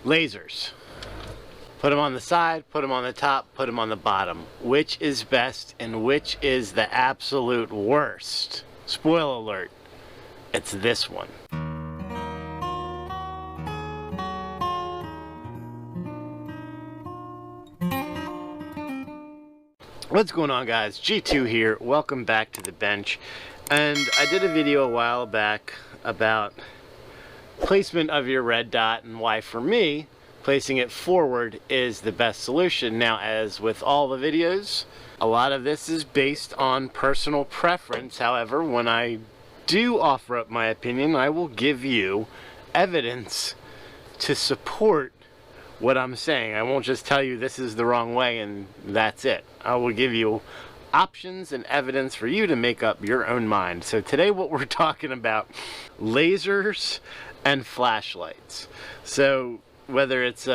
Lasers. Put them on the side, put them on the top, put them on the bottom. Which is best and which is the absolute worst? Spoiler alert, it's this one. What's going on, guys? G2 here. Welcome back to the bench. And I did a video a while back about placement of your red dot and why, for me, placing it forward is the best solution. Now, as with all the videos, a lot of this is based on personal preference. However, when I do offer up my opinion, I will give you evidence to support what I'm saying. I won't just tell you this is the wrong way and that's it. I will give you options and evidence for you to make up your own mind. So today what we're talking about, lasers and flashlights. So whether it's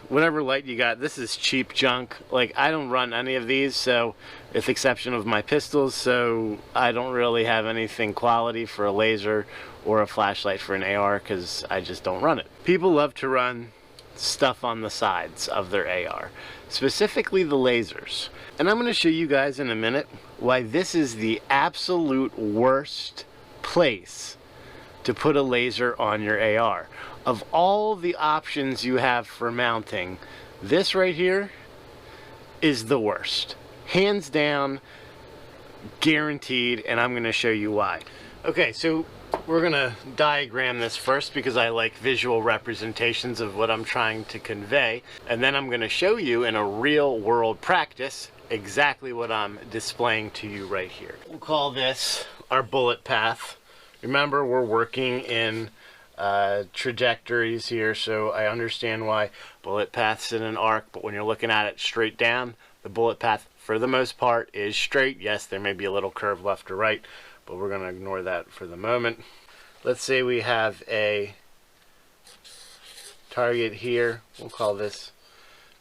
whatever light you got, this is cheap junk. Like, I don't run any of these, so with the exception of my pistols, so I don't really have anything quality for a laser or a flashlight for an AR because I just don't run it. People love to run stuff on the sides of their AR, specifically the lasers. And I'm going to show you guys in a minute why this is the absolute worst place to put a laser on your AR. Of all the options you have for mounting, this right here is the worst. Hands down, guaranteed, and I'm going to show you why. Okay, so we're going to diagram this first because I like visual representations of what I'm trying to convey, and then I'm going to show you in a real world practice exactly what I'm displaying to you right here. We'll call this our bullet path. Remember, we're working in trajectories here, so I understand why bullet paths in an arc, but when you're looking at it straight down, the bullet path for the most part is straight. Yes, there may be a little curve left or right, but we're going to ignore that for the moment. Let's say we have a target here. We'll call this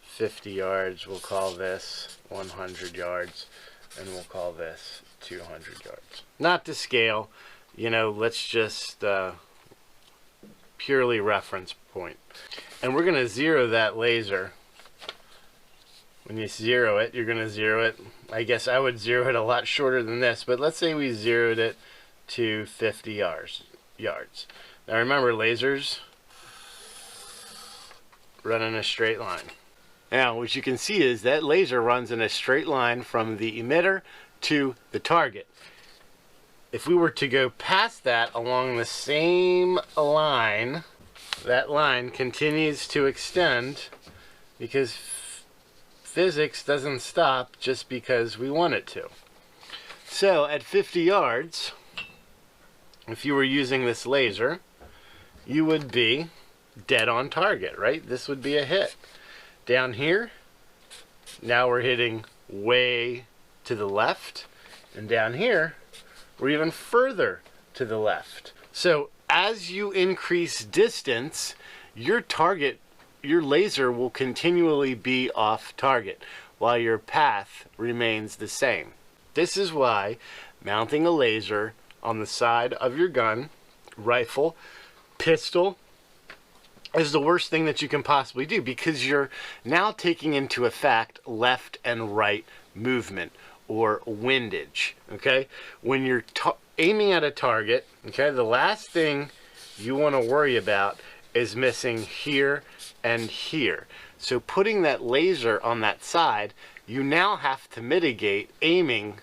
50 yards. We'll call this 100 yards. And we'll call this 200 yards. Not to scale, you know, let's just purely reference point. And we're going to zero that laser. When you zero it, you're going to zero it. I guess I would zero it a lot shorter than this, but let's say we zeroed it to 50 yards. Now remember, lasers run in a straight line. Now what you can see is that laser runs in a straight line from the emitter to the target. If we were to go past that along the same line, that line continues to extend because physics doesn't stop just because we want it to. So at 50 yards, if you were using this laser, you would be dead on target, right? This would be a hit. Down here, now we're hitting way to the left, and down here, we're even further to the left. So as you increase distance, your laser will continually be off target while your path remains the same. This is why mounting a laser on the side of your gun, rifle, pistol, is the worst thing that you can possibly do, because you're now taking into effect left and right movement or windage. Okay, when you're aiming at a target, okay, the last thing you want to worry about is missing here and here. So putting that laser on that side, you now have to mitigate aiming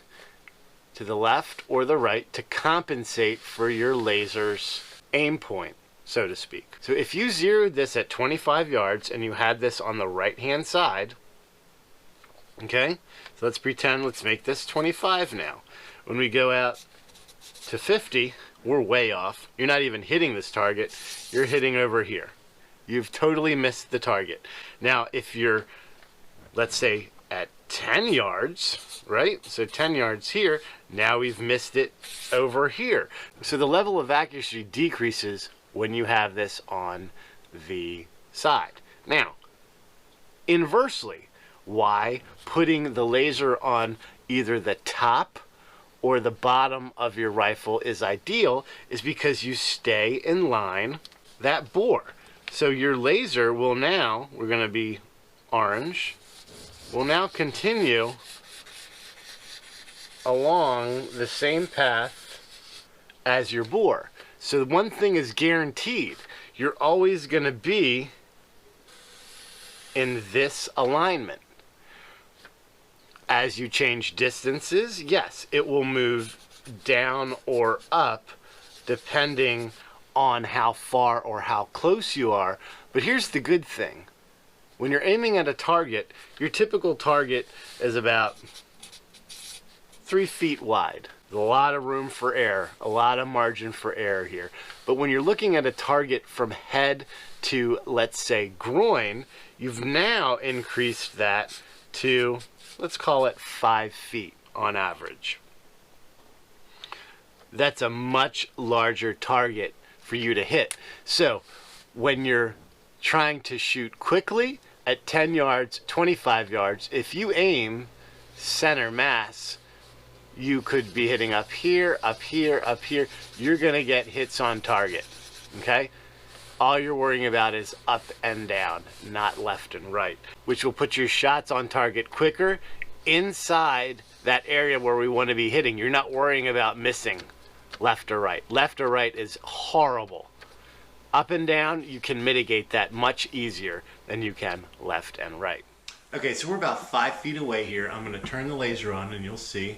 to the left or the right to compensate for your laser's aim point, so to speak. So if you zeroed this at 25 yards and you had this on the right hand side, okay, so let's pretend, let's make this 25 now. When we go out to 50, we're way off. You're not even hitting this target, you're hitting over here. You've totally missed the target. Now if you're, let's say, at 10 yards, right? So 10 yards here, now we've missed it over here. So the level of accuracy decreases when you have this on the side. Now, inversely, why putting the laser on either the top or the bottom of your rifle is ideal is because you stay in line that bore. So your laser will now, we're going to be orange, will now continue along the same path as your bore. So one thing is guaranteed. You're always going to be in this alignment. As you change distances, yes, it will move down or up depending on how far or how close you are. But here's the good thing. When you're aiming at a target, your typical target is about 3 feet wide. There's a lot of room for error, a lot of margin for error here. But when you're looking at a target from head to, let's say, groin, you've now increased that to, let's call it 5 feet on average. That's a much larger target for you to hit. So when you're trying to shoot quickly at 10 yards, 25 yards, if you aim center mass, you could be hitting up here, up here, up here. You're gonna get hits on target, okay? All you're worrying about is up and down, not left and right, which will put your shots on target quicker inside that area where we want to be hitting. You're not worrying about missing left or right. Left or right is horrible. Up and down, you can mitigate that much easier than you can left and right. Okay, so we're about 5 feet away here. I'm going to turn the laser on and you'll see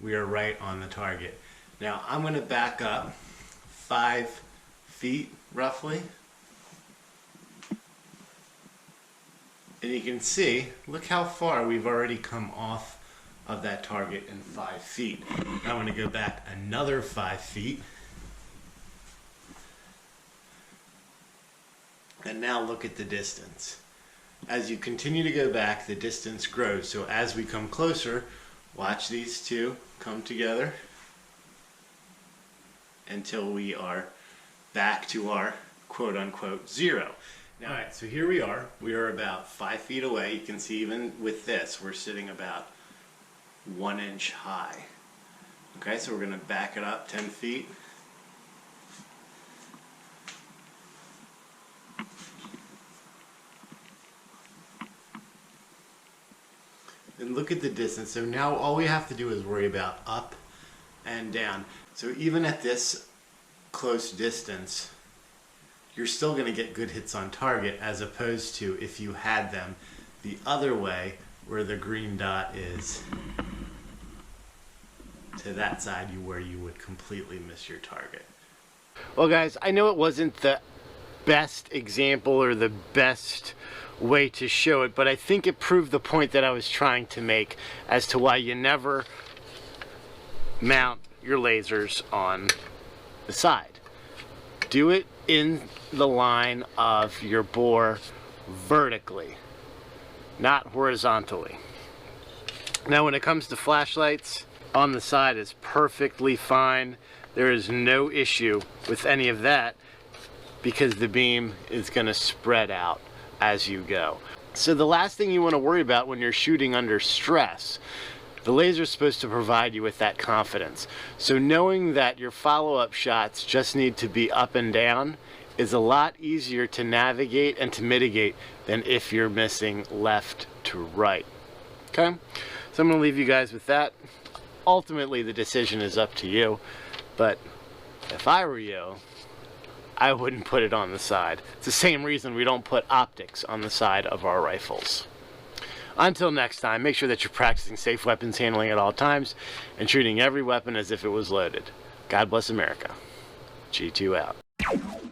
we are right on the target. Now I'm going to back up 5 feet roughly. And you can see, look how far we've already come off of that target in 5 feet. Now I'm going to go back another 5 feet. And now look at the distance. As you continue to go back, the distance grows. So as we come closer, watch these two come together until we are back to our quote-unquote zero. Now, all right, so here we are. We are about 5 feet away. You can see even with this, we're sitting about 1 inch high. Okay, so we're going to back it up 10 feet. And look at the distance. So now all we have to do is worry about up and down. So even at this close distance, you're still going to get good hits on target, as opposed to if you had them the other way where the green dot is to that side, where you would completely miss your target. Well guys, I know it wasn't the best example or the best way to show it, but I think it proved the point that I was trying to make as to why you never mount your lasers on the side. Do it in the line of your bore vertically, not horizontally. Now when it comes to flashlights, on the side is perfectly fine. There is no issue with any of that because the beam is going to spread out as you go. So the last thing you want to worry about when you're shooting under stress, the laser is supposed to provide you with that confidence. So knowing that your follow-up shots just need to be up and down is a lot easier to navigate and to mitigate than if you're missing left to right. Okay? So I'm going to leave you guys with that. Ultimately, the decision is up to you, but if I were you, I wouldn't put it on the side. It's the same reason we don't put optics on the side of our rifles. Until next time, make sure that you're practicing safe weapons handling at all times and treating every weapon as if it was loaded. God bless America. G2 out.